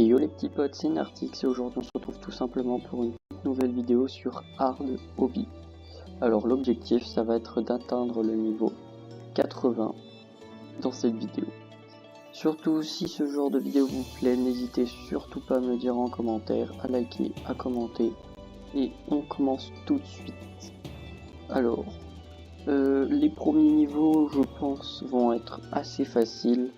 Et yo les petits potes, c'est Nartix et aujourd'hui on se retrouve tout simplement pour une nouvelle vidéo sur Hard Hobby. Alors l'objectif ça va être d'atteindre le niveau 80 dans cette vidéo. Surtout si ce genre de vidéo vous plaît, n'hésitez surtout pas à me le dire en commentaire, à liker, à commenter. Et on commence tout de suite. Alors, les premiers niveaux je pense vont être assez faciles.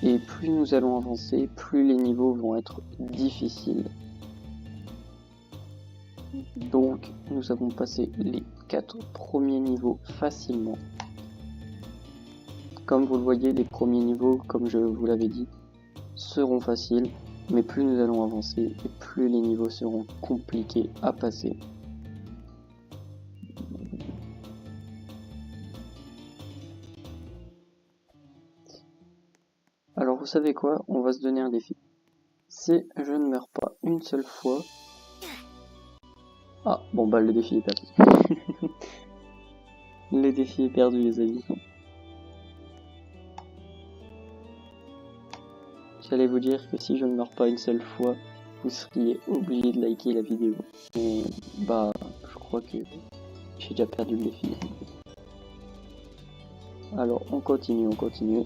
Et plus nous allons avancer, plus les niveaux vont être difficiles. Donc nous avons passé les 4 premiers niveaux facilement. Comme vous le voyez, les premiers niveaux, comme je vous l'avais dit, seront faciles. Mais plus nous allons avancer, et plus les niveaux seront compliqués à passer. Alors vous savez quoi, on va se donner un défi. Si je ne meurs pas une seule fois... Ah, bon bah le défi est perdu. Le défi est perdu les amis. J'allais vous dire que si je ne meurs pas une seule fois, vous seriez obligé de liker la vidéo. Mais bah, je crois que j'ai déjà perdu le défi. Alors on continue, on continue.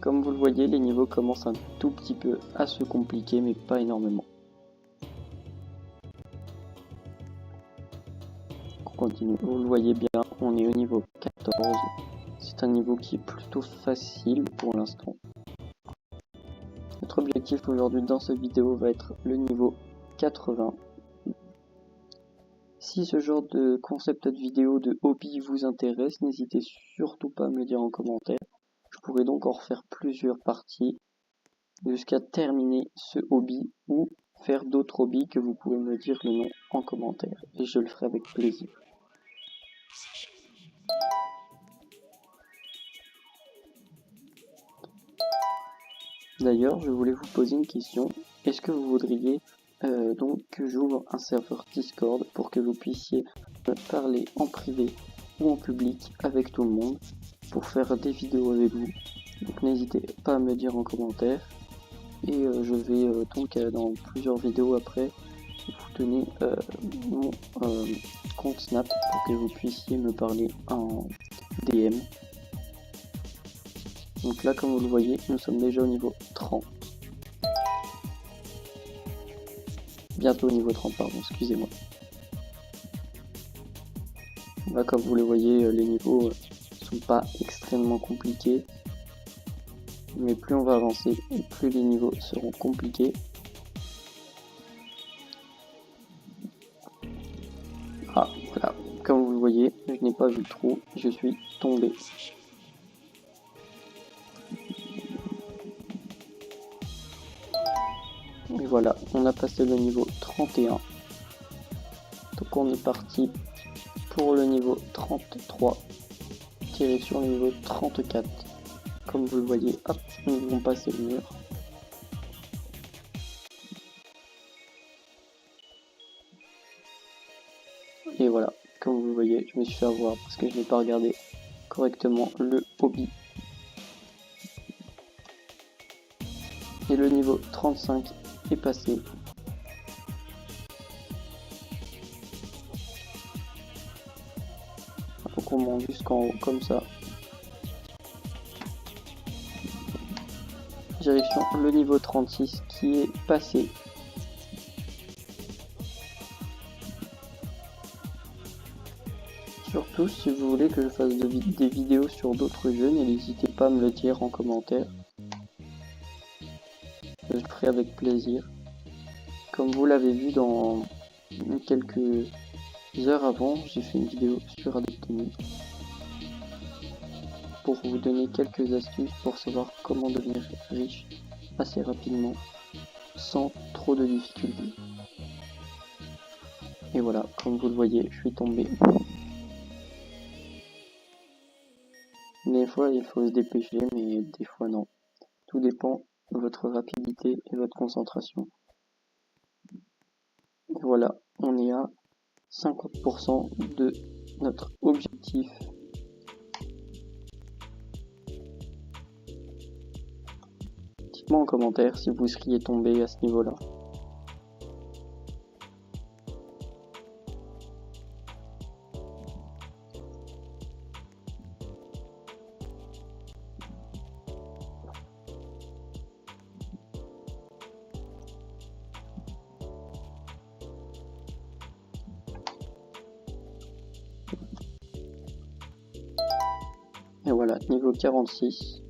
Comme vous le voyez, les niveaux commencent un tout petit peu à se compliquer, mais pas énormément. On continue, vous le voyez bien, on est au niveau 14. C'est un niveau qui est plutôt facile pour l'instant. Notre objectif aujourd'hui dans cette vidéo va être le niveau 80. Si ce genre de concept de vidéo de hobby vous intéresse, n'hésitez surtout pas à me le dire en commentaire. Je pourrais donc en refaire plusieurs parties jusqu'à terminer ce hobby ou faire d'autres hobbies que vous pouvez me dire le nom en commentaire et je le ferai avec plaisir. D'ailleurs, je voulais vous poser une question. Est-ce que vous voudriez donc que j'ouvre un serveur Discord pour que vous puissiez parler en privé ou en public avec tout le monde pour faire des vidéos avec vous? Donc n'hésitez pas à me dire en commentaire et je vais donc dans plusieurs vidéos après vous donner mon compte Snap pour que vous puissiez me parler en DM. Donc là comme vous le voyez, nous sommes déjà au niveau 30. Bientôt au niveau 30, pardon, excusez-moi. Là comme vous le voyez, les niveaux sont pas extrêmement compliqués. Mais plus on va avancer, et plus les niveaux seront compliqués. Ah, voilà, comme vous le voyez, je n'ai pas vu le trou, je suis tombé. Et voilà, on a passé le niveau 31. Donc on est parti pour le niveau 33, direction le niveau 34. Comme vous le voyez, hop, nous allons passer le mur. Et voilà, comme vous le voyez, je me suis fait avoir parce que je n'ai pas regardé correctement le hobby. Et le niveau 35 est passé. Donc on monte jusqu'en haut comme ça. Direction le niveau 36 qui est passé. Surtout si vous voulez que je fasse des vidéos sur d'autres jeux, n'hésitez pas à me le dire en commentaire. Je le ferai avec plaisir. Comme vous l'avez vu dans quelques heures avant, j'ai fait une vidéo sur Adeptemy pour vous donner quelques astuces pour savoir comment devenir riche assez rapidement sans trop de difficultés. Et voilà, comme vous le voyez, je suis tombé. Des fois il faut se dépêcher, mais des fois non. Tout dépend de votre rapidité et votre concentration. Et voilà, on est à 50% de notre objectif. dites-moi en commentaire si vous seriez tombé à ce niveau-là. Et voilà, niveau 46.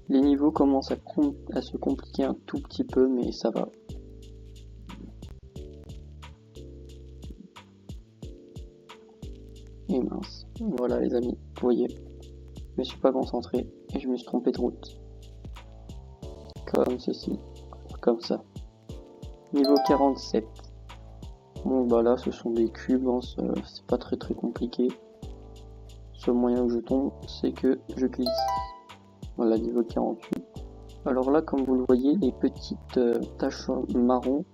Les niveaux commencent à se compliquer un tout petit peu, mais ça va. Et mince. Voilà les amis, vous voyez, je me suis pas concentré et je me suis trompé de route. Comme ceci, comme ça. Niveau 47. Bon bah là ce sont des cubes, hein, c'est pas très compliqué. Le seul moyen que je tombe, c'est que je glisse. Voilà, niveau 48. Alors là, comme vous le voyez, les petites taches marron,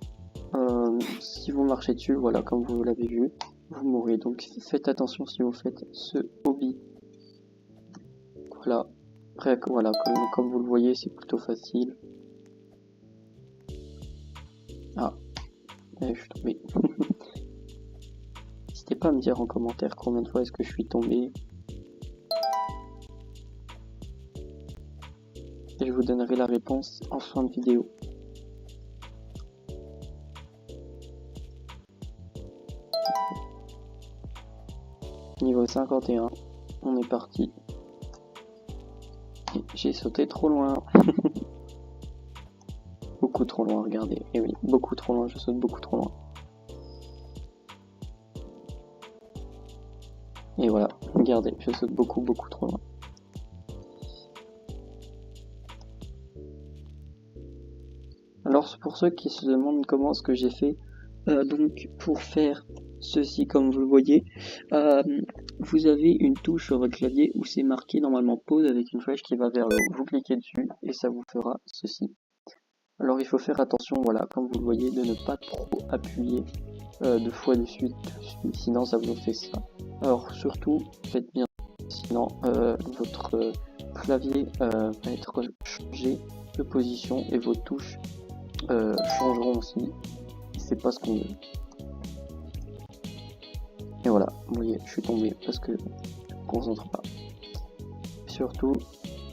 si vous marchez dessus, voilà, comme vous l'avez vu, vous mourrez. Donc faites attention si vous faites ce hobby. Voilà. Après, voilà, comme vous le voyez, c'est plutôt facile. Ah, je suis tombé. N'hésitez pas à me dire en commentaire combien de fois est-ce que je suis tombé. Et je vous donnerai la réponse en fin de vidéo. Niveau 51, on est parti. Et j'ai sauté trop loin. Beaucoup trop loin, regardez. Et oui, beaucoup trop loin, je saute beaucoup trop loin. Et voilà, regardez, je saute beaucoup trop loin. Alors pour ceux qui se demandent comment ce que j'ai fait, donc pour faire ceci comme vous le voyez, vous avez une touche sur votre clavier où c'est marqué normalement pause avec une flèche qui va vers le haut. Vous cliquez dessus et ça vous fera ceci. Alors il faut faire attention, voilà, comme vous le voyez, de ne pas trop appuyer 2 fois de suite, sinon ça vous fait ça. Alors surtout, faites bien, sinon votre clavier va être changé de position et vos touches changeront aussi. C'est pas ce qu'on veut. Et voilà, vous voyez, je suis tombé parce que je me concentre pas. Surtout,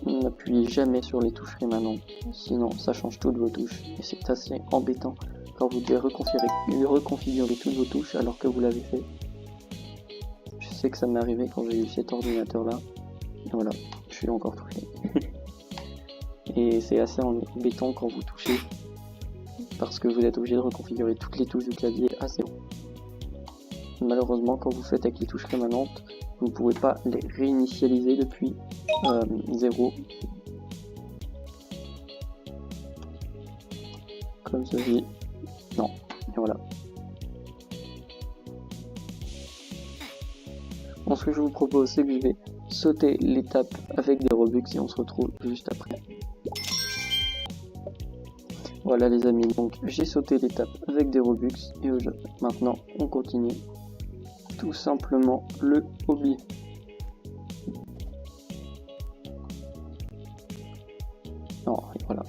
n'appuyez jamais sur les touches rémanentes, sinon ça change toutes vos touches et c'est assez embêtant quand vous devez reconfigurer toutes vos touches alors que vous l'avez fait. Je sais que ça m'est arrivé quand j'ai eu cet ordinateur là. Et voilà, je suis encore touché. Et c'est assez embêtant quand vous touchez parce que vous êtes obligé de reconfigurer toutes les touches du clavier à zéro. Malheureusement, quand vous faites avec les touches rémanentes, vous ne pouvez pas les réinitialiser depuis 0. Comme ceci. Non, et voilà. Bon, ce que je vous propose, c'est que je vais sauter l'étape avec des Robux et on se retrouve juste après. Voilà les amis, donc j'ai sauté l'étape avec des Robux et maintenant on continue tout simplement le hobby. Non, et voilà.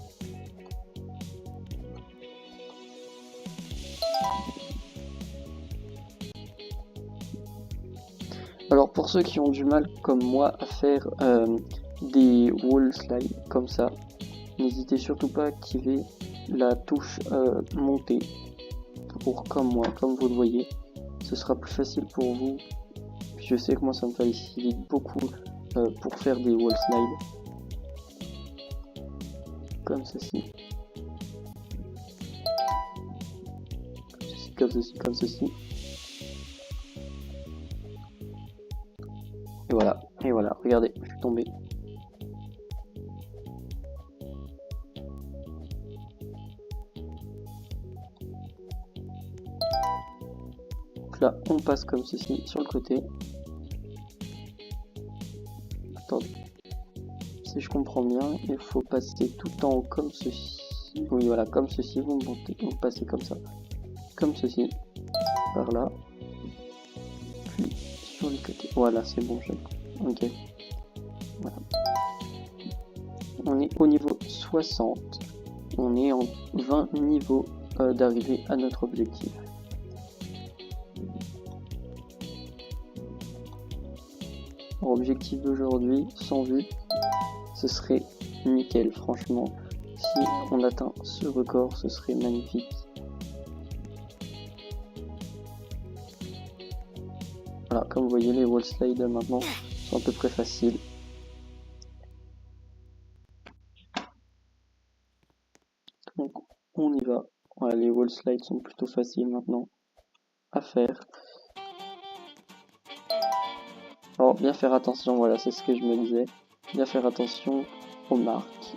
Alors pour ceux qui ont du mal comme moi à faire des wall slides comme ça, n'hésitez surtout pas à activer la touche montée pour comme moi, comme vous le voyez, ce sera plus facile pour vous. Je sais que moi ça me facilite beaucoup pour faire des wall slides comme ceci. Comme ceci, comme ceci. Et voilà, regardez, je suis tombé. Donc là, on passe comme ceci sur le côté. Attends, si je comprends bien, il faut passer tout en haut comme ceci. Oui, voilà, comme ceci, vous montez, vous passez comme ça. Comme ceci, par là. Puis sur les côtés. Voilà, c'est bon, ok. Voilà. On est au niveau 60. On est en 20 niveaux d'arriver à notre objectif. Objectif d'aujourd'hui, sans vue, ce serait nickel, franchement. Si on atteint ce record, ce serait magnifique. Voilà, comme vous voyez, les wall slides maintenant sont à peu près faciles. Donc on y va. Voilà, les wall slides sont plutôt faciles maintenant à faire. Alors bien faire attention, voilà, c'est ce que je me disais. Bien faire attention aux marques.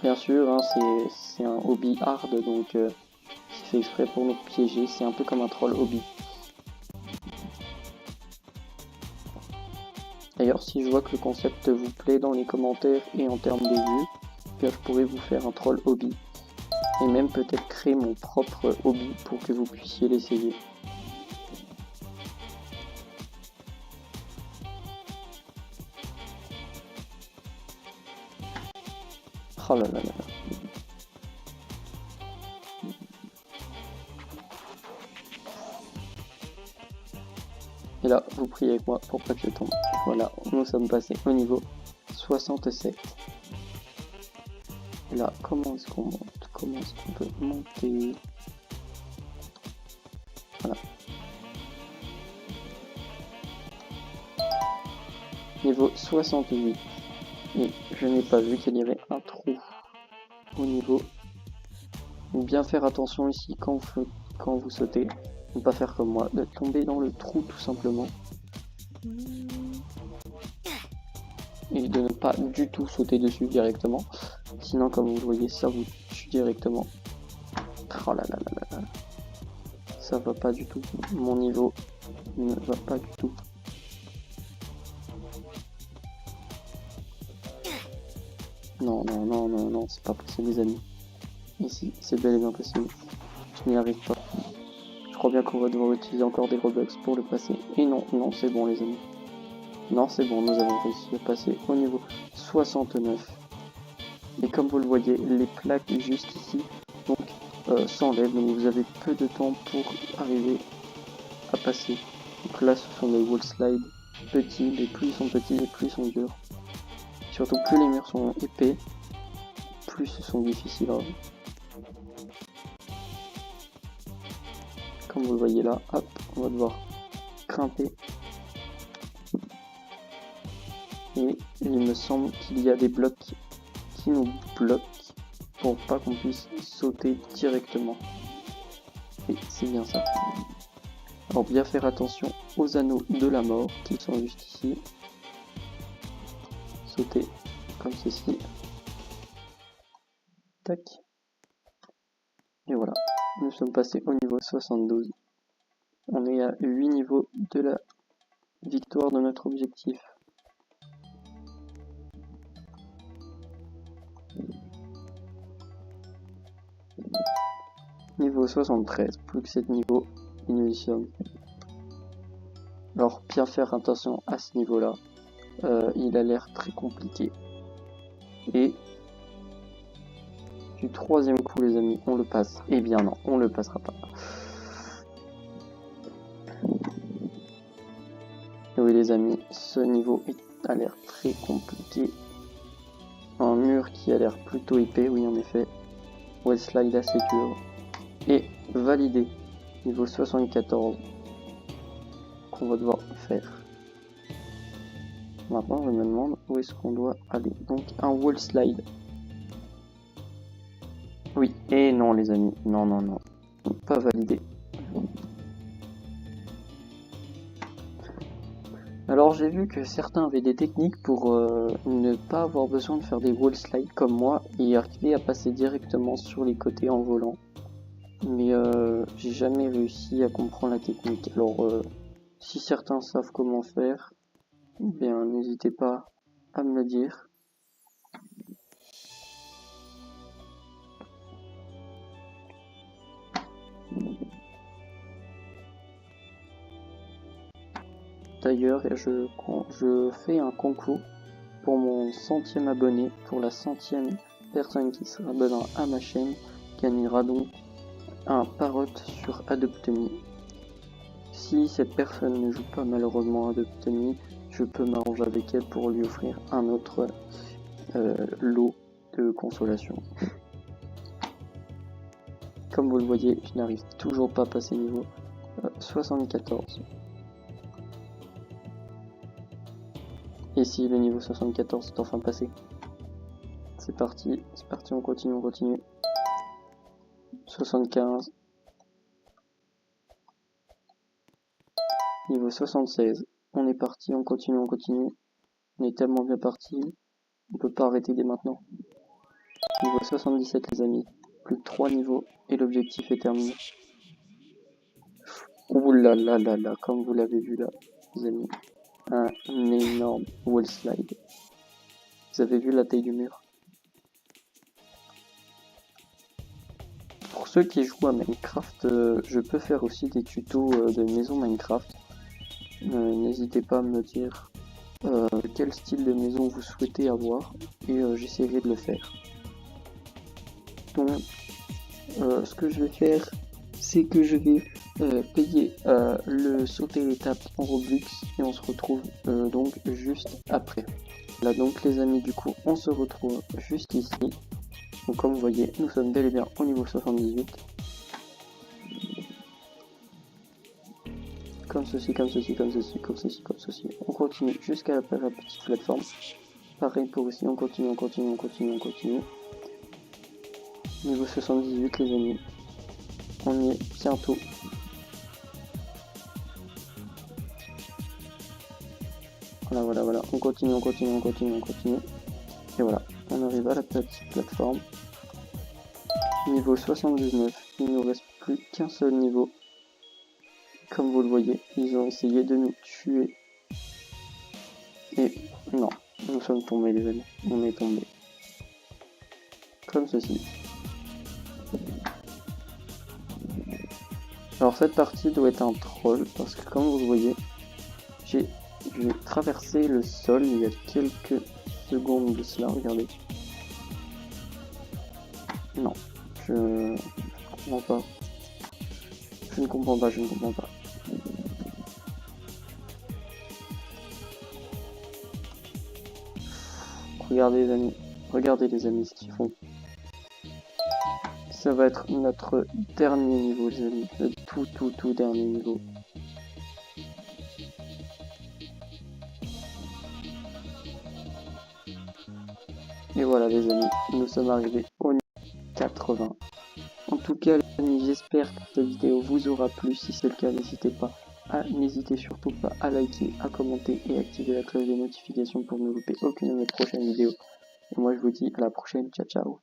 Bien sûr, hein, c'est un hobby hard, donc c'est fait exprès pour nous piéger. C'est un peu comme un troll hobby. D'ailleurs, si je vois que le concept vous plaît dans les commentaires et en termes de vues, je pourrais vous faire un troll hobby. Et même peut-être créer mon propre hobby pour que vous puissiez l'essayer. Oh là là là là. Et là, vous priez avec moi pour pas que je tombe. Voilà, nous sommes passés au niveau 67. Et là, comment est-ce qu'on monte? Comment est-ce qu'on peut monter? Voilà. Niveau 68. Et je n'ai pas vu qu'il y avait un trou au niveau. Bien faire attention ici quand vous sautez. Ne pas faire comme moi, de tomber dans le trou tout simplement. Et de ne pas du tout sauter dessus directement. Sinon, comme vous le voyez, ça vous tue directement. Oh là là là là là. Ça va pas du tout. Mon niveau ne va pas du tout. Non, non, non, non, non, c'est pas possible les amis. Ici, c'est bel et bien possible. Je n'y arrive pas. Je crois bien qu'on va devoir utiliser encore des Robux pour le passer. Et non, non, c'est bon les amis. Non, c'est bon, nous avons réussi à passer au niveau 69. Et comme vous le voyez, les plaques juste ici s'enlèvent. Donc vous avez peu de temps pour arriver à passer. Donc là, ce sont des wall slides petits. Les plus ils sont petits, les plus ils sont durs. Surtout plus les murs sont épais, plus ils sont difficiles à... Comme vous le voyez là, hop, on va devoir grimper. Et il me semble qu'il y a des blocs qui nous bloquent pour pas qu'on puisse sauter directement. Et c'est bien ça. Alors bien faire attention aux anneaux de la mort qui sont juste ici. Sauter comme ceci. Tac. Et voilà. Nous sommes passés au niveau 72. On est à 8 niveaux de la victoire de notre objectif. Niveau 73, plus que 7 niveaux, et nous y sommes. Alors bien faire attention à ce niveau là, il a l'air très compliqué. Et du troisième coup les amis, on le passe. Eh bien non, on le passera pas. Et oui les amis, ce niveau a l'air très compliqué. Un mur qui a l'air plutôt épais, oui en effet. Wall slide assez dur. Et validé, niveau 74, qu'on va devoir faire. Maintenant je me demande où est-ce qu'on doit aller. Donc un wall slide. Oui, et non les amis, non, non, non, pas validé. Alors j'ai vu que certains avaient des techniques pour ne pas avoir besoin de faire des wall slides comme moi et arriver à passer directement sur les côtés en volant. Mais j'ai jamais réussi à comprendre la technique. Alors si certains savent comment faire, eh bien n'hésitez pas à me le dire. D'ailleurs, je fais un concours pour mon 100e abonné, pour la 100e personne qui se abonnera à ma chaîne, gagnera donc un Parrot sur Adopt.me. Si cette personne ne joue pas malheureusement à Adopt.me, je peux m'arranger avec elle pour lui offrir un autre lot de consolation. Comme vous le voyez, je n'arrive toujours pas à passer niveau 74. Et si le niveau 74 est enfin passé. C'est parti, on continue. 75. Niveau 76. On est parti, on continue. On est tellement bien parti, on peut pas arrêter dès maintenant. Niveau 77 les amis. Plus que 3 niveaux et l'objectif est terminé. Ouh là là là là, comme vous l'avez vu là, les amis. Un énorme wall slide. Vous avez vu la taille du mur? Pour ceux qui jouent à Minecraft, je peux faire aussi des tutos de maison Minecraft. N'hésitez pas à me dire quel style de maison vous souhaitez avoir et j'essaierai de le faire. Donc, ce que je vais faire, c'est que je vais payer le sauter l'étape en Robux et on se retrouve donc juste après. Là donc les amis, du coup on se retrouve juste ici. Donc comme vous voyez, nous sommes bel et bien au niveau 78. Comme ceci. On continue jusqu'à la petite plateforme. Pareil pour ici, on continue. Niveau 78 les amis. On y est bientôt. Voilà. On continue. Et voilà, on arrive à la petite plateforme. Niveau 79, il ne nous reste plus qu'un seul niveau. Comme vous le voyez, ils ont essayé de nous tuer. Et non, nous sommes tombés les amis, on est tombés. Comme ceci. Alors cette partie doit être un troll, parce que comme vous le voyez, j'ai traversé le sol il y a quelques secondes de cela, regardez. Non, je ne comprends pas. Regardez les amis ce qu'ils font. Ça va être notre dernier niveau les amis, le tout dernier niveau. Et voilà les amis, nous sommes arrivés au niveau 80. En tout cas les amis, j'espère que cette vidéo vous aura plu. Si c'est le cas, n'hésitez surtout pas à liker, à commenter et activer la cloche de notification pour ne louper aucune de mes prochaines vidéos. Et moi je vous dis à la prochaine, ciao.